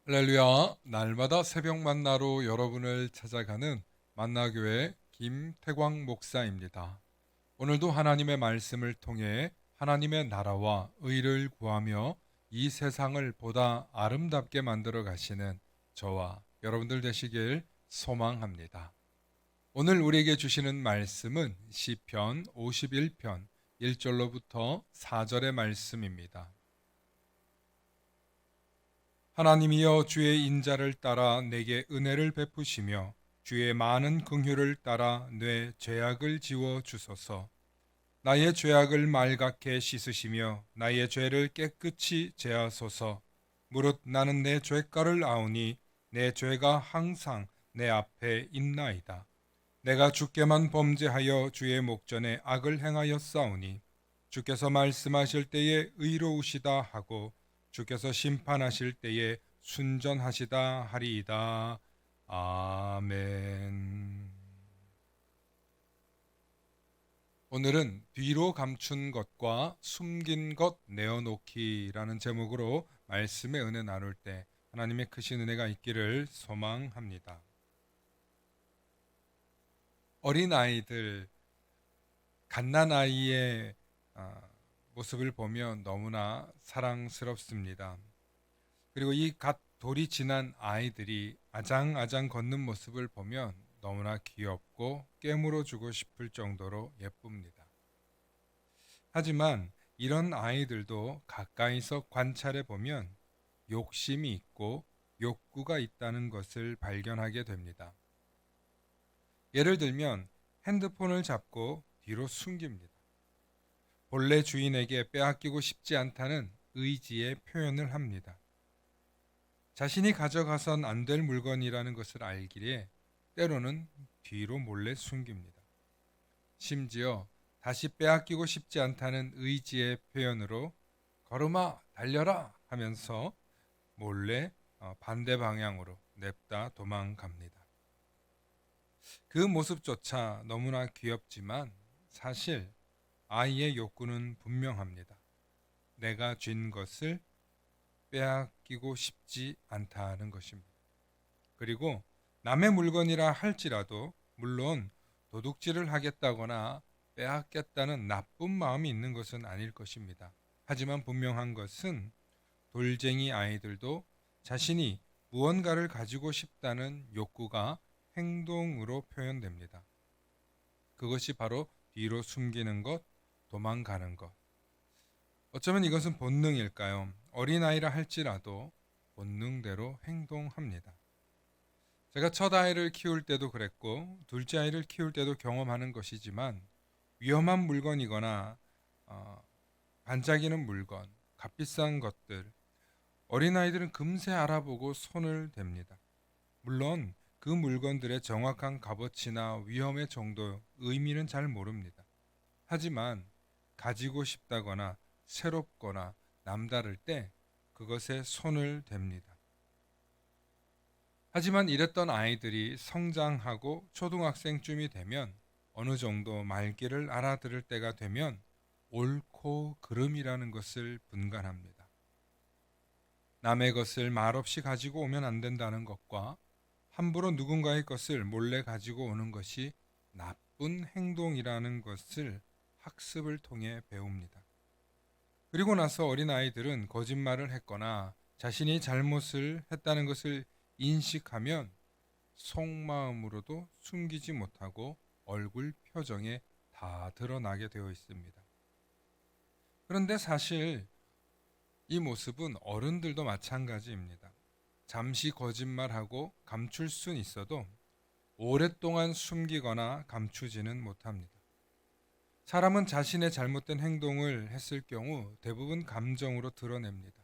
할렐루야, 날마다 새벽 만나로 여러분을 찾아가는 만나교회 김태광 목사입니다. 오늘도 하나님의 말씀을 통해 하나님의 나라와 의를 구하며 이 세상을 보다 아름답게 만들어 가시는 저와 여러분들 되시길 소망합니다. 오늘 우리에게 주시는 말씀은 시편 51편 1절로부터 4절의 말씀입니다. 하나님이여, 주의 인자를 따라 내게 은혜를 베푸시며 주의 많은 긍휼을 따라 내 죄악을 지워 주소서. 나의 죄악을 맑게 씻으시며 나의 죄를 깨끗이 제하소서. 무릇 나는 내 죄가를 아오니 내 죄가 항상 내 앞에 있나이다. 내가 주께만 범죄하여 주의 목전에 악을 행하였사오니 주께서 말씀하실 때에 의로우시다 하고 주께서 심판하실 때에 순전하시다 하리이다. 아멘. 오늘은 뒤로 감춘 것과 숨긴 것 내어놓기라는 제목으로 말씀의 은혜 나눌 때 하나님의 크신 은혜가 있기를 소망합니다. 어린아이들, 갓난아이의 모습을 보면 너무나 사랑스럽습니다. 그리고 이 갓 돌이 지난 아이들이 아장아장 걷는 모습을 보면 너무나 귀엽고 깨물어 주고 싶을 정도로 예쁩니다. 하지만 이런 아이들도 가까이서 관찰해 보면 욕심이 있고 욕구가 있다는 것을 발견하게 됩니다. 예를 들면 핸드폰을 잡고 뒤로 숨깁니다. 본래 주인에게 빼앗기고 싶지 않다는 의지의 표현을 합니다. 자신이 가져가선 안 될 물건이라는 것을 알기에 때로는 뒤로 몰래 숨깁니다. 심지어 다시 빼앗기고 싶지 않다는 의지의 표현으로 걸음아 달려라 하면서 몰래 반대 방향으로 냅다 도망갑니다. 그 모습조차 너무나 귀엽지만 사실 아이의 욕구는 분명합니다. 내가 쥔 것을 빼앗기고 싶지 않다는 것입니다. 그리고 남의 물건이라 할지라도 물론 도둑질을 하겠다거나 빼앗겠다는 나쁜 마음이 있는 것은 아닐 것입니다. 하지만 분명한 것은 돌쟁이 아이들도 자신이 무언가를 가지고 싶다는 욕구가 행동으로 표현됩니다. 그것이 바로 뒤로 숨기는 것, 도망가는 것. 어쩌면 이것은 본능일까요? 어린아이라 할지라도 본능대로 행동합니다. 제가 첫 아이를 키울 때도 그랬고 둘째 아이를 키울 때도 경험하는 것이지만 위험한 물건이거나 반짝이는 물건, 값비싼 것들, 어린아이들은 금세 알아보고 손을 댑니다. 물론 그 물건들의 정확한 값어치나 위험의 정도, 의미는 잘 모릅니다. 하지만 가지고 싶다거나 새롭거나 남다를 때 그것에 손을 댑니다. 하지만 이랬던 아이들이 성장하고 초등학생쯤이 되면 어느 정도 말귀를 알아들을 때가 되면 옳고 그름이라는 것을 분간합니다. 남의 것을 말없이 가지고 오면 안 된다는 것과 함부로 누군가의 것을 몰래 가지고 오는 것이 나쁜 행동이라는 것을 학습을 통해 배웁니다. 그리고 나서 어린아이들은 거짓말을 했거나 자신이 잘못을 했다는 것을 인식하면 속마음으로도 숨기지 못하고 얼굴 표정에 다 드러나게 되어 있습니다. 그런데 사실 이 모습은 어른들도 마찬가지입니다. 잠시 거짓말하고 감출 수는 있어도 오랫동안 숨기거나 감추지는 못합니다. 사람은 자신의 잘못된 행동을 했을 경우 대부분 감정으로 드러냅니다.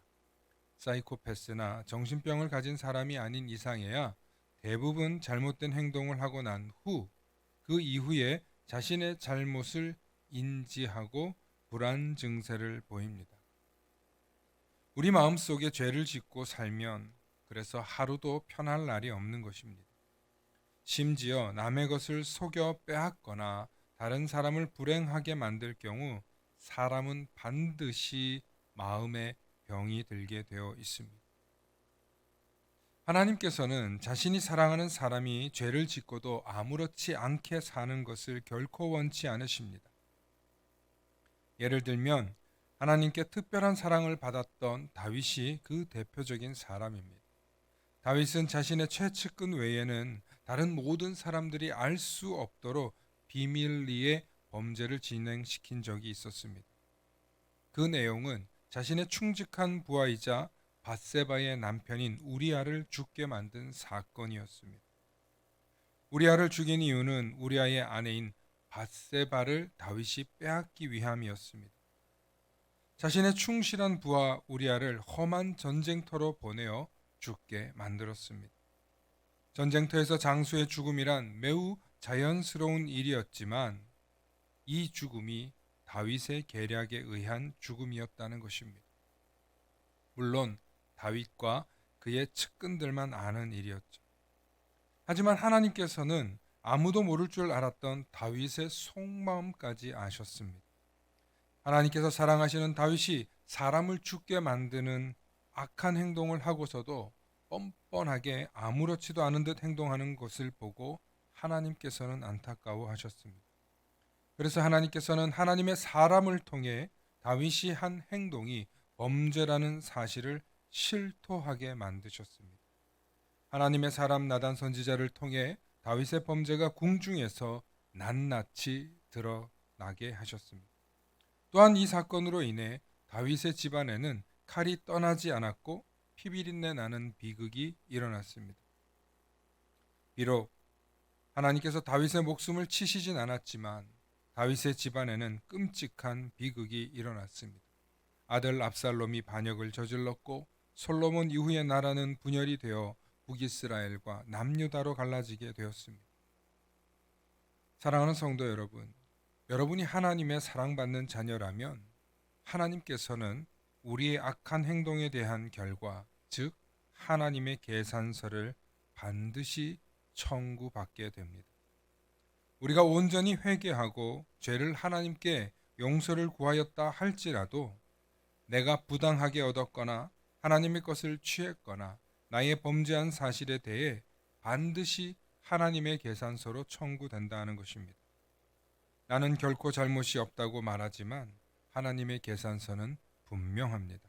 사이코패스나 정신병을 가진 사람이 아닌 이상해야 대부분 잘못된 행동을 하고 난 후, 그 이후에 자신의 잘못을 인지하고 불안 증세를 보입니다. 우리 마음속에 죄를 짓고 살면 그래서 하루도 편할 날이 없는 것입니다. 심지어 남의 것을 속여 빼앗거나 다른 사람을 불행하게 만들 경우 사람은 반드시 마음에 병이 들게 되어 있습니다. 하나님께서는 자신이 사랑하는 사람이 죄를 짓고도 아무렇지 않게 사는 것을 결코 원치 않으십니다. 예를 들면 하나님께 특별한 사랑을 받았던 다윗이 그 대표적인 사람입니다. 다윗은 자신의 최측근 외에는 다른 모든 사람들이 알 수 없도록 비밀리에 범죄를 진행시킨 적이 있었습니다. 그 내용은 자신의 충직한 부하이자 밧세바의 남편인 우리아를 죽게 만든 사건이었습니다. 우리아를 죽인 이유는 우리아의 아내인 밧세바를 다윗이 빼앗기 위함이었습니다. 자신의 충실한 부하 우리아를 험한 전쟁터로 보내어 죽게 만들었습니다. 전쟁터에서 장수의 죽음이란 매우 자연스러운 일이었지만 이 죽음이 다윗의 계략에 의한 죽음이었다는 것입니다. 물론 다윗과 그의 측근들만 아는 일이었죠. 하지만 하나님께서는 아무도 모를 줄 알았던 다윗의 속마음까지 아셨습니다. 하나님께서 사랑하시는 다윗이 사람을 죽게 만드는 악한 행동을 하고서도 뻔뻔하게 아무렇지도 않은 듯 행동하는 것을 보고 하나님께서는 안타까워하셨습니다. 그래서 하나님께서는 하나님의 사람을 통해 다윗이 한 행동이 범죄라는 사실을 실토하게 만드셨습니다. 하나님의 사람 나단 선지자를 통해 다윗의 범죄가 궁중에서 낱낱이 드러나게 하셨습니다. 또한 이 사건으로 인해 다윗의 집안에는 칼이 떠나지 않았고 피비린내 나는 비극이 일어났습니다. 비록 하나님께서 다윗의 목숨을 치시진 않았지만 다윗의 집안에는 끔찍한 비극이 일어났습니다. 아들 압살롬이 반역을 저질렀고 솔로몬 이후의 나라는 분열이 되어 북이스라엘과 남유다로 갈라지게 되었습니다. 사랑하는 성도 여러분, 여러분이 하나님의 사랑받는 자녀라면 하나님께서는 우리의 악한 행동에 대한 결과, 즉 하나님의 계산서를 반드시 청구받게 됩니다. 우리가 온전히 회개하고 죄를 하나님께 용서를 구하였다 할지라도 내가 부당하게 얻었거나 하나님의 것을 취했거나 나의 범죄한 사실에 대해 반드시 하나님의 계산서로 청구된다는 것입니다. 나는 결코 잘못이 없다고 말하지만 하나님의 계산서는 분명합니다.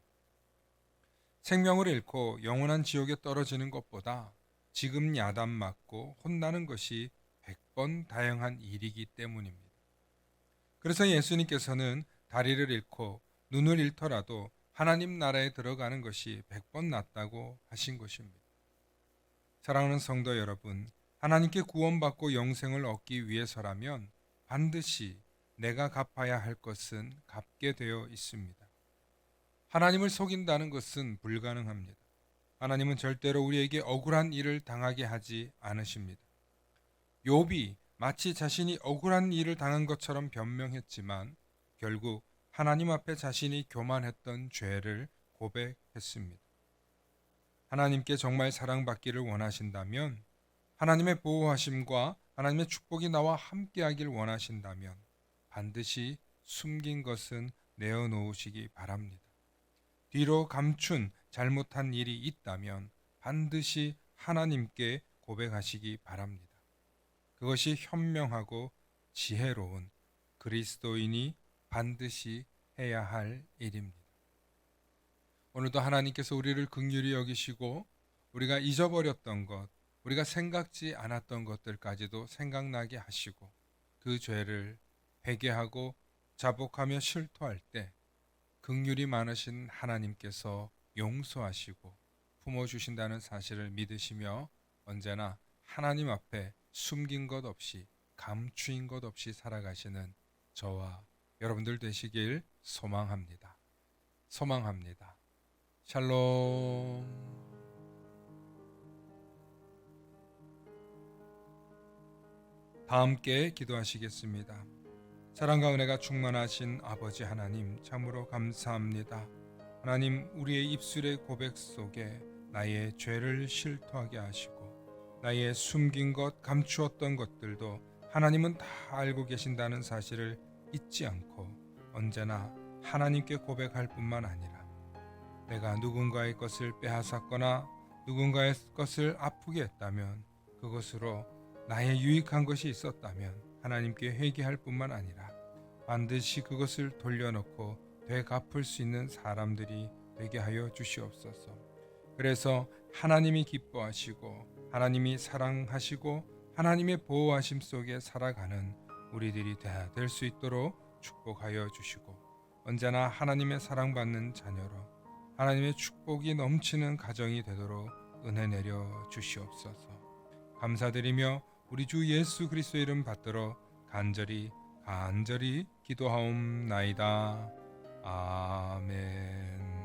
생명을 잃고 영원한 지옥에 떨어지는 것보다 지금 야단 맞고 혼나는 것이 100번 다양한 일이기 때문입니다. 그래서 예수님께서는 다리를 잃고 눈을 잃더라도 하나님 나라에 들어가는 것이 100번 낫다고 하신 것입니다. 사랑하는 성도 여러분, 하나님께 구원받고 영생을 얻기 위해서라면 반드시 내가 갚아야 할 것은 갚게 되어 있습니다. 하나님을 속인다는 것은 불가능합니다. 하나님은 절대로 우리에게 억울한 일을 당하게 하지 않으십니다. 욥이 마치 자신이 억울한 일을 당한 것처럼 변명했지만 결국 하나님 앞에 자신이 교만했던 죄를 고백했습니다. 하나님께 정말 사랑받기를 원하신다면, 하나님의 보호하심과 하나님의 축복이 나와 함께하길 원하신다면 반드시 숨긴 것은 내어놓으시기 바랍니다. 뒤로 감춘 잘못한 일이 있다면 반드시 하나님께 고백하시기 바랍니다. 그것이 현명하고 지혜로운 그리스도인이 반드시 해야 할 일입니다. 오늘도 하나님께서 우리를 긍휼히 여기시고 우리가 잊어버렸던 것, 우리가 생각지 않았던 것들까지도 생각나게 하시고 그 죄를 회개하고 자복하며 실토할 때 긍휼이 많으신 하나님께서 용서하시고 품어주신다는 사실을 믿으시며 언제나 하나님 앞에 숨긴 것 없이 감추인 것 없이 살아가시는 저와 여러분들 되시길 소망합니다. 소망합니다. 샬롬. 다 함께 기도하시겠습니다. 사랑과 은혜가 충만하신 아버지 하나님, 참으로 감사합니다. 하나님, 우리의 입술의 고백 속에 나의 죄를 실토하게 하시고 나의 숨긴 것, 감추었던 것들도 하나님은 다 알고 계신다는 사실을 잊지 않고 언제나 하나님께 고백할 뿐만 아니라 내가 누군가의 것을 빼앗았거나 누군가의 것을 아프게 했다면, 그것으로 나의 유익한 것이 있었다면 하나님께 회개할 뿐만 아니라 반드시 그것을 돌려놓고 되갚을 수 있는 사람들이 되게 하여 주시옵소서. 그래서 하나님이 기뻐하시고 하나님이 사랑하시고 하나님의 보호하심 속에 살아가는 우리들이 다 될 수 있도록 축복하여 주시고, 언제나 하나님의 사랑받는 자녀로 하나님의 축복이 넘치는 가정이 되도록 은혜 내려 주시옵소서. 감사드리며 우리 주 예수 그리스도의 이름 받들어 간절히 기도하옵나이다. 아멘.